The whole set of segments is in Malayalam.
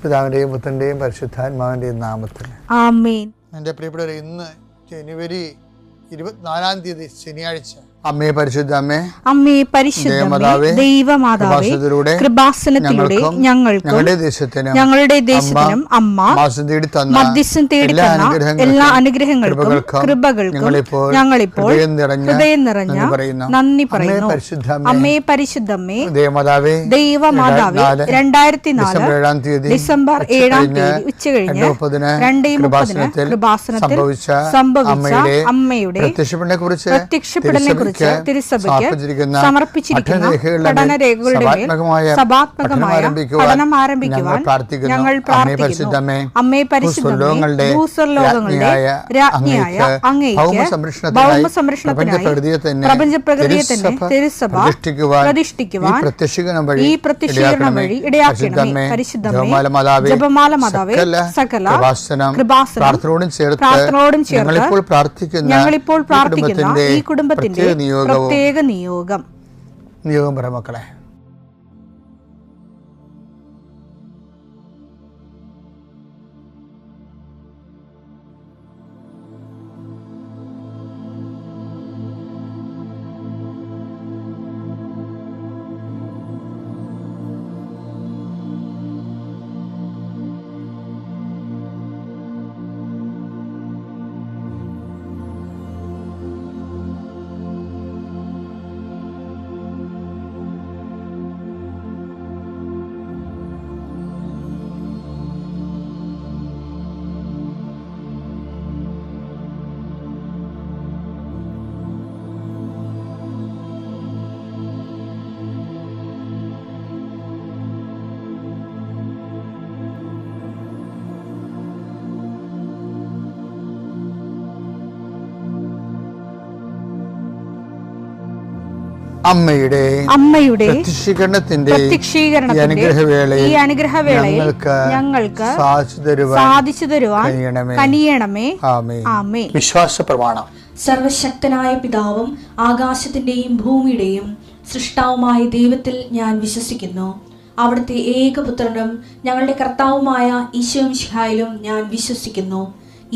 പിതാവിൻ്റെയും പുത്രൻ്റെയും പരിശുദ്ധാത്മാവിൻ്റെയും നാമത്തിൽ ആമേൻ. എൻ്റെ പ്രിയപ്പെട്ടവരെ, ഇന്ന് ജനുവരി 24 ശനിയാഴ്ച. അമ്മേ പരിശുദ്ധ അമ്മേ, അമ്മേ പരിശുദ്ധമേ, ദൈവമാതാവേ, കൃപാസനത്തിലൂടെ ഞങ്ങൾക്കും ഞങ്ങളുടെ ദേശത്തിനും അമ്മ മധ്യസ്ഥം തേടി തന്ന എല്ലാ അനുഗ്രഹങ്ങൾക്കും കൃപകൾക്കും ഞങ്ങളിപ്പോൾ ഹൃദയം നിറഞ്ഞ നന്ദി പറയുന്നു. അമ്മേ പരിശുദ്ധമേ, ദൈവമാതാവേ, 2004 ഡിസംബർ 7 ഉച്ചകഴിഞ്ഞ് 2:30 കൃപാസനത്തിൽ സംഭവിച്ച അമ്മയുടെ പ്രത്യക്ഷപ്പെടലിനെ കുറിച്ച് തിരുസഭയ്ക്ക് സമർപ്പിച്ചിരിക്കുന്ന പഠനരേഖകളുടെ മേൽ സഭാത്മകമായ പഠനം ആരംഭിക്കുവാൻ ഞങ്ങൾ പ്രാർത്ഥിക്കുന്നു. അമ്മേ പരിശുദ്ധമേ, ഭൂസ്വർലോകങ്ങളുടെ രാജ്ഞിയായ അങ്ങേയ്ക്ക് ഭൗമസംരക്ഷണത്തിനായി പ്രപഞ്ചപ്രകൃതിയെ തന്നെ തിരുസഭ പ്രതിഷ്ഠിക്കുവാൻ ഈ പ്രത്യക്ഷീകരണം വഴി ഇടയാക്കണമേ. പരിശുദ്ധമേ, ജപമാല മാതാവേ, സകല കൃപാസനം പ്രാർത്ഥനയോടും ചേർത്ത് ഞങ്ങളിപ്പോൾ പ്രാർത്ഥിക്കുന്ന ഈ കുടുംബത്തിന്റെ പ്രത്യേക നിയോഗം പറ മക്കളെ. അമ്മയുടെ പ്രത്യക്ഷീകരണത്തിന്റെ ഈ അനുഗ്രഹവേളയിൽ ഞങ്ങൾക്ക് സാധിച്ചു തരുവാൻ കനിയണമേ. ആമേൻ. വിശ്വാസ പ്രമാണം. സർവശക്തനായ പിതാവും ആകാശത്തിന്റെയും ഭൂമിയുടെയും സൃഷ്ടാവുമായ ദൈവത്തിൽ ഞാൻ വിശ്വസിക്കുന്നു. അവിടുത്തെ ഏകപുത്രനും ഞങ്ങളുടെ കർത്താവുമായ ഈശോ മിശിഹായിലും ഞാൻ വിശ്വസിക്കുന്നു.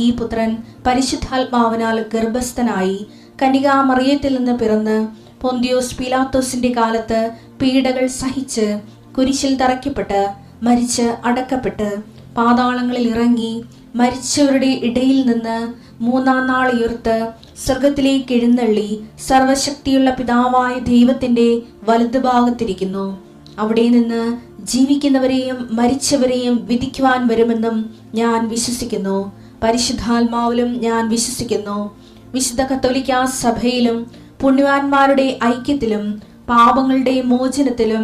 ഈ പുത്രൻ പരിശുദ്ധാത്മാവിനാൽ ഗർഭസ്ഥനായി കന്യകാമറിയത്തിൽ നിന്ന് പിറന്ന് പൊന്തിയോസ് പീലാത്തോസിന്റെ കാലത്ത് പീഡകൾ സഹിച്ച് കുരിശിൽ തറയ്ക്കപ്പെട്ട് മരിച്ച് അടക്കപ്പെട്ട് പാതാളങ്ങളിൽ ഇറങ്ങി മരിച്ചവരുടെ ഇടയിൽ നിന്ന് 3-ാം നാൾ ഉയർത്ത് സ്വർഗത്തിലേക്ക് എഴുന്നള്ളി സർവശക്തിയുള്ള പിതാവായ ദൈവത്തിന്റെ വലതുഭാഗത്തിരിക്കുന്നു. അവിടെ നിന്ന് ജീവിക്കുന്നവരെയും മരിച്ചവരെയും വിധിക്കുവാൻ വരുമെന്നും ഞാൻ വിശ്വസിക്കുന്നു. പരിശുദ്ധാത്മാവിലും ഞാൻ വിശ്വസിക്കുന്നു. വിശുദ്ധ കത്തോലിക്കാ സഭയിലും പുണ്യവാന്മാരുടെ ഐക്യത്തിലും പാപങ്ങളുടെ മോചനത്തിലും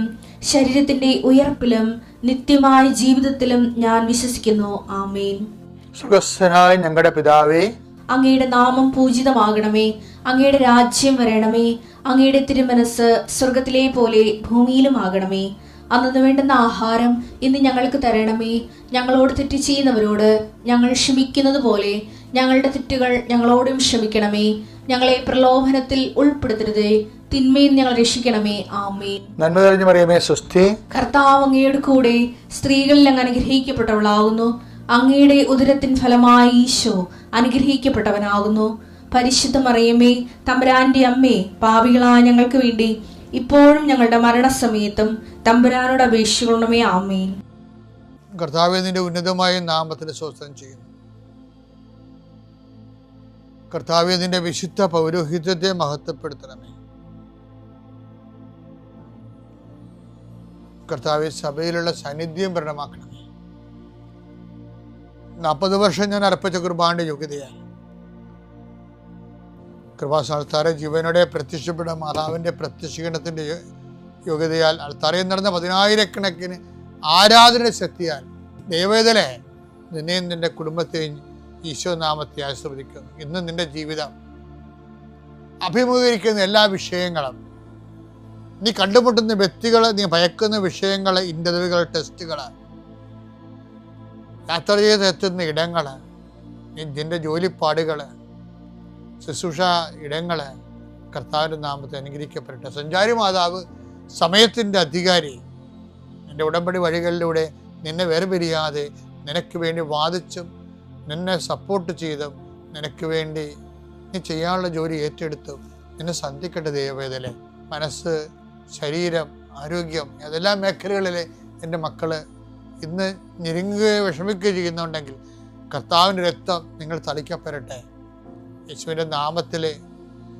ശരീരത്തിന്റെ ഉയർപ്പിലും നിത്യമായ ജീവിതത്തിലും ഞാൻ വിശ്വസിക്കുന്നു. ആമേൻ. സുഖസ്ഥനായ ഞങ്ങളുടെ പിതാവേ, അങ്ങയുടെ നാമം പൂജിതമാകണമേ. അങ്ങയുടെ രാജ്യം വരണമേ. അങ്ങയുടെ തിരുമനസ് സ്വർഗത്തിലെ പോലെ ഭൂമിയിലും ആകണമേ. അന്നു വേണ്ടുന്ന ആഹാരം ഇന്ന് ഞങ്ങൾക്ക് തരണമേ. ഞങ്ങളോട് തെറ്റ് ചെയ്യുന്നവരോട് ഞങ്ങൾ ക്ഷമിക്കുന്നത് പോലെ ഞങ്ങളുടെ തെറ്റുകൾ ഞങ്ങളോടും ക്ഷമിക്കണമേ. ഞങ്ങളെ പ്രലോഭനത്തിൽ ഉൾപ്പെടുത്തരുതേ, തിന്മയിൽ ഞങ്ങൾ രക്ഷിക്കണമേ. ആമേൻ. നന്മ നിറഞ്ഞ മറിയമേ, സ്വസ്തി. കർത്താവ് അങ്ങയുടെ കൂടെ സ്ത്രീകളിൽ അങ്ങ് അനുഗ്രഹിക്കപ്പെട്ടവളാകുന്നു. അങ്ങയുടെ ഉദരത്തിൻ ഫലമായി ഈശോ അനുഗ്രഹിക്കപ്പെട്ടവനാകുന്നു. പരിശുദ്ധ മറിയമേ, തമ്പുരാന്റെ അമ്മേ, പാപികളായ ഞങ്ങൾക്ക് വേണ്ടി ഇപ്പോഴും ഞങ്ങളുടെ മരണസമയത്തും തമ്പുരാനോട് അപേക്ഷിക്കണമേ. ആമേൻ. കർത്താവേ, നിന്റെ ഉന്നതമായ നാമത്തിന് സ്തോത്രം ചെയ്യുന്നു. കർത്താവേ, നിന്റെ വിശുദ്ധ പൗരോഹിത്യത്തെ മഹത്വപ്പെടുത്തണമേ. കർത്താവേ, സഭയിലുള്ള സാന്നിധ്യം പ്രകടമാക്കണമേ. 40 വർഷം ഞാൻ അർപ്പിച്ച കുർബാനയുടെ യോഗ്യതയാൽ കൃപാസ്ഥാനത്താറെ ജീവനോടെ പ്രത്യക്ഷപ്പെട്ട മാതാവിൻ്റെ പ്രത്യക്ഷീകരണത്തിൻ്റെ യോഗ്യതയാൽ അൾത്താരയിൽ നടന്ന 10,000-കണക്കിന് ആരാധനയുടെ ശക്തിയാൽ ദൈവവേദനെ നിന്നെയും നിന്റെ കുടുംബത്തെയും ഈശോ നാമത്തെ ആശീർവദിക്കുന്നു. ഇന്ന് നിന്റെ ജീവിതം അഭിമുഖീകരിക്കുന്ന എല്ലാ വിഷയങ്ങളും, നീ കണ്ടുമുട്ടുന്ന വ്യക്തികൾ, നീ ഭയക്കുന്ന വിഷയങ്ങൾ, ഇന്റർവ്യൂകൾ, ടെസ്റ്റുകൾ, യാത്ര ചെയ്തെത്തുന്ന ഇടങ്ങൾ, നിന്റെ ജോലിപ്പാടുകൾ, ശുശ്രൂഷ ഇടങ്ങൾ കർത്താവിൻ്റെ നാമത്തെ അനുഗ്രഹിക്കപ്പെടട്ടെ. സഞ്ചാരി മാതാവ്, സമയത്തിൻ്റെ അധികാരി, എൻ്റെ ഉടമ്പടി വഴികളിലൂടെ നിന്നെ വേർപിരിയാതെ നിനക്ക് വേണ്ടി വാദിച്ചും നിന്നെ സപ്പോർട്ട് ചെയ്തും നിനക്ക് വേണ്ടി നീ ചെയ്യാനുള്ള ജോലി ഏറ്റെടുത്തും നിന്നെ സന്ധിക്കട്ടെ ദൈവവേദനെ. മനസ്സ്, ശരീരം, ആരോഗ്യം, ഏതെല്ലാം മേഖലകളിൽ എൻ്റെ മക്കൾ ഇന്ന് ഞെരുങ്ങുകയോ വിഷമിക്കുകയോ ചെയ്യുന്നുണ്ടെങ്കിൽ കർത്താവിൻ്റെ രക്തം നിങ്ങൾ തളിക്കപ്പെടട്ടെ. യേശുവിൻ്റെ നാമത്തിൽ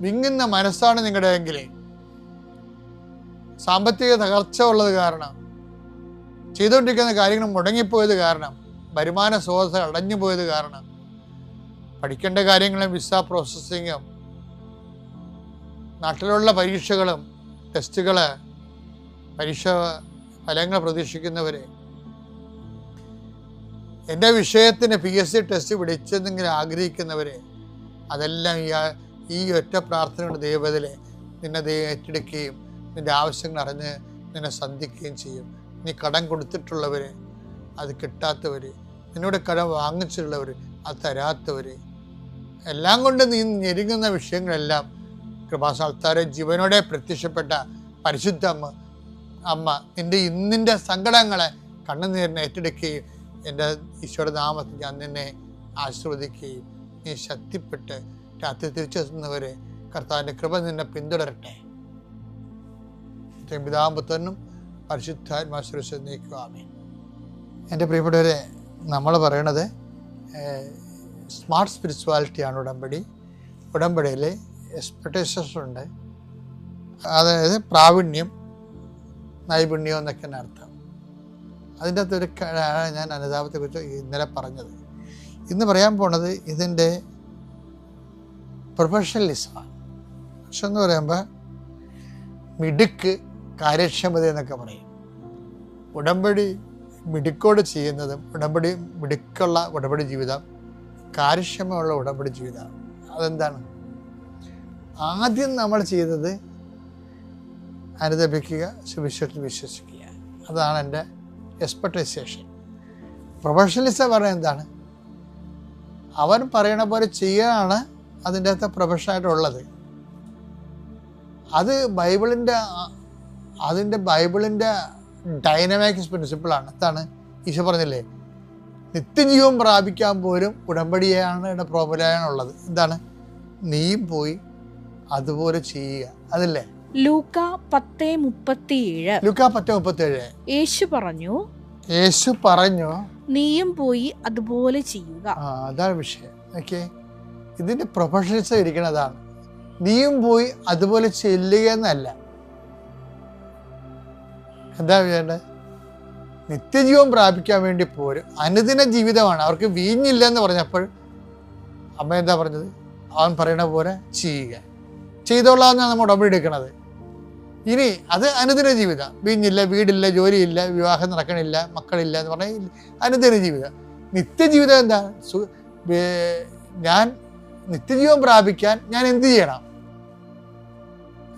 വിങ്ങുന്ന മനസ്സാണ് നിങ്ങളുടെ എങ്കിൽ, സാമ്പത്തിക തകർച്ച ഉള്ളത് കാരണം, ചെയ്തുകൊണ്ടിരിക്കുന്ന കാര്യങ്ങൾ മുടങ്ങിപ്പോയത് കാരണം, വരുമാന സ്രോതസ് അടഞ്ഞു പോയത് കാരണം, പഠിക്കേണ്ട കാര്യങ്ങളും വിസ പ്രോസസ്സിങ്ങും നാട്ടിലുള്ള പരീക്ഷകളും ടെസ്റ്റുകൾ, പരീക്ഷ ഫലങ്ങൾ പ്രതീക്ഷിക്കുന്നവരെ, എൻ്റെ വിഷയത്തിന് PSC ടെസ്റ്റ് പിടിച്ചെന്നെങ്കിലും ആഗ്രഹിക്കുന്നവരെ, അതെല്ലാം ഈ ഒറ്റ പ്രാർത്ഥനയുടെ ദൈവത്തിലെ നിന്നെ ഏറ്റെടുക്കുകയും നിൻ്റെ ആവശ്യങ്ങൾ അറിഞ്ഞ് നിന്നെ സന്ധിക്കുകയും ചെയ്യും. നീ കടം കൊടുത്തിട്ടുള്ളവർ, അത് കിട്ടാത്തവർ, നിന്നോട് കടം വാങ്ങിച്ചിട്ടുള്ളവർ, അത് തരാത്തവർ, എല്ലാം കൊണ്ട് നീ ഞെരുങ്ങുന്ന വിഷയങ്ങളെല്ലാം കൃപാസ്ഥാനത്താരെ ജീവനോടെ പ്രത്യക്ഷപ്പെട്ട പരിശുദ്ധ അമ്മ നിൻ്റെ ഇന്നിൻ്റെ സങ്കടങ്ങളെ കണ്ണുനീരിനെ ഏറ്റെടുക്കുകയും എൻ്റെ ഈശോയുടെ നാമത്തിൽ ഞാൻ നിന്നെ ആശീർവദിക്കുകയും നീ ശക്തിപ്പെട്ട് രാത്രി തിരിച്ചെത്തുന്നവരെ കർത്താവിൻ്റെ കൃപ നിന്നെ പിന്തുടരട്ടെ. പിതാമ്പുത്രനും പരിശുദ്ധാത്മാശ്വര നീക്കുവാമേ. എൻ്റെ പ്രിയപ്പെട്ടവരെ, നമ്മൾ പറയണത് സ്മാർട്ട് സ്പിരിച്വാലിറ്റിയാണ് ഉടമ്പടി. ഉടമ്പടിയിൽ എക്സ്പെക്ടേഷൻസ് ഉണ്ട്, അതായത് പ്രാവീണ്യം, നൈപുണ്യം എന്നൊക്കെയാണ് അർത്ഥം. അതിൻ്റെ അകത്തൊരു ഞാൻ അനുതാപത്തെക്കുറിച്ച് ഇന്നലെ പറഞ്ഞത്. ഇന്ന് പറയാൻ പോണത് ഇതിൻ്റെ പ്രൊഫഷണലിസമാണ്. പക്ഷെ എന്ന് പറയുമ്പോൾ മിടുക്ക്, കാര്യക്ഷമത എന്നൊക്കെ പറയും. ഉടമ്പടി മിടുക്കോട് ചെയ്യുന്നതും മിടുക്കുള്ള ഉടമ്പടി ജീവിതം, കാര്യക്ഷമമുള്ള ഉടമ്പടി ജീവിതം. അതെന്താണ്? ആദ്യം നമ്മൾ ചെയ്തത് അനുദപിക്കുക, സുവിശേഷത്തിൽ വിശ്വസിക്കുക. അതാണ് എൻ്റെ എക്സ്പെക്ടേഷൻ. പ്രൊഫഷണലിസം പറയുന്നത് എന്താണ്? അവൻ പറയണ പോലെ ചെയ്യാനാണ് അതിൻ്റെ അകത്ത് പ്രൊഫഷനായിട്ടുള്ളത്. അത് ബൈബിളിൻ്റെ ഡൈനാമിക്സ് പ്രിൻസിപ്പിളാണ്. എന്താണ് ഈശോ പറഞ്ഞില്ലേ, നിത്യജീവൻ പ്രാപിക്കാൻ പോലും ഉടമ്പടിയാണ് പ്രോബലാണുള്ളത്. എന്താണ്? നീയും പോയി അതുപോലെ ചെയ്യുക. അതല്ലേ ലൂക്ക 10:37 യേശു പറഞ്ഞു നീയും പോയി അതുപോലെ ചെയ്യുക. അതാണ് വിഷയം. ഓക്കെ, ഇതിന്റെ പ്രൊഫഷണൽസ് ഇരിക്കണതാണ്. നീയും പോയി അതുപോലെ ചെല്ലുക എന്നല്ല. എന്താ വേണ്ടത്? നിത്യജീവൻ പ്രാപിക്കാൻ വേണ്ടി പോരും. അനുദിന ജീവിതമാണ്. അവർക്ക് വീഞ്ഞില്ലെന്ന് പറഞ്ഞപ്പോൾ അമ്മ എന്താ പറഞ്ഞത്? അവൻ പറയണ പോലെ ചെയ്യുക. ചെയ്തോളാമെന്നാണ് നമ്മൾ ഉടമ്പടി എടുക്കണത്. ഇനി അത് അനുദിന ജീവിതം. വീഞ്ഞില്ല, വീടില്ല, ജോലിയില്ല, വിവാഹം നടക്കണില്ല, മക്കളില്ല എന്ന് പറഞ്ഞാൽ അനുദിന ജീവിതം. നിത്യജീവിതം എന്താ? ഞാൻ നിത്യജീവൻ പ്രാപിക്കാൻ ഞാൻ എന്ത് ചെയ്യണം?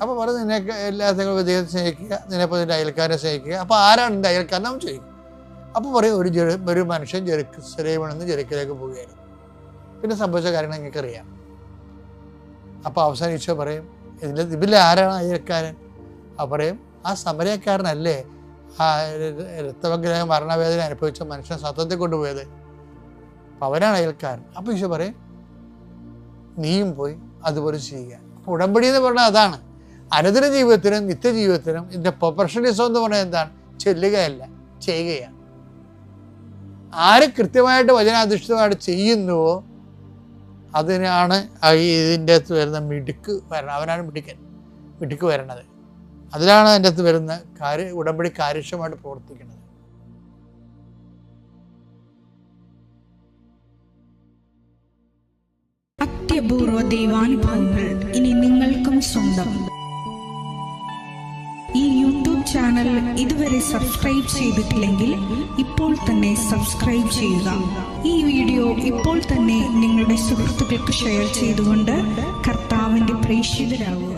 അപ്പോൾ പറഞ്ഞ് നിനക്ക് എല്ലാത്തിനും ദൈവത്തെ സ്നേഹിക്കുക, നിന്നെപ്പോൾ നിൻ്റെ അയൽക്കാരനെ സ്നേഹിക്കുക. അപ്പോൾ ആരാണ് എൻ്റെ അയൽക്കാരൻ? അവൻ ചോദിക്കും. അപ്പോൾ പറയും, ഒരു മനുഷ്യൻ ജെറുസലേമിൽ നിന്ന് ജെറിക്കോയിലേക്ക് പോവുകയായിരുന്നു. പിന്നെ സംഭവിച്ച കാര്യങ്ങൾ നിങ്ങൾക്കറിയാം. അപ്പോൾ അവസാനം ഈശോ പറയും, ഇതിൽ ആരാണ് അയൽക്കാരൻ? അപ്പോൾ പറയും, ആ സമരക്കാരനല്ലേ ആ രക്തവഗ്രഹ മരണവേദന അനുഭവിച്ച മനുഷ്യനെ സത്യത്തെ കൊണ്ടുപോയത്, അപ്പം അവനാണ് അയൽക്കാരൻ. അപ്പോൾ ഈശോ പറയും, നീയും പോയി അതുപോലെ ചെയ്യുക. അപ്പോൾ ഉടമ്പടി എന്ന് പറഞ്ഞാൽ അതാണ്. അനുദിന ജീവിതത്തിനും നിത്യജീവിതത്തിനും ഇതിൻ്റെ പ്രൊഫഷണലിസം എന്ന് പറഞ്ഞാൽ എന്താണ്? ചെല്ലുകയല്ല, ചെയ്യുകയാണ്. ആര് കൃത്യമായിട്ട് വചനാധിഷ്ഠിതമായിട്ട് ചെയ്യുന്നുവോ അതിനാണ് ഇതിൻ്റെ അകത്ത് വരുന്ന മിടുക്ക് വരണം. അവനാണ് മിടുക്ക് വരണത്. അതിലാണ് അതിൻ്റെ അകത്ത് വരുന്ന ഉടമ്പടി കാര്യക്ഷമമായിട്ട് പ്രവർത്തിക്കുന്നത്. അത്യപൂർവ ദൈവാനുഭവങ്ങൾ ഇനി നിങ്ങൾക്കും സ്വന്തം. ഈ യൂട്യൂബ് ചാനൽ ഇതുവരെ സബ്സ്ക്രൈബ് ചെയ്തിട്ടില്ലെങ്കിൽ ഇപ്പോൾ തന്നെ സബ്സ്ക്രൈബ് ചെയ്യുക. ഈ വീഡിയോ ഇപ്പോൾ തന്നെ നിങ്ങളുടെ സുഹൃത്തുക്കൾക്ക് ഷെയർ ചെയ്തുകൊണ്ട് കർത്താവിൻ്റെ പ്രേക്ഷിതരാകുക.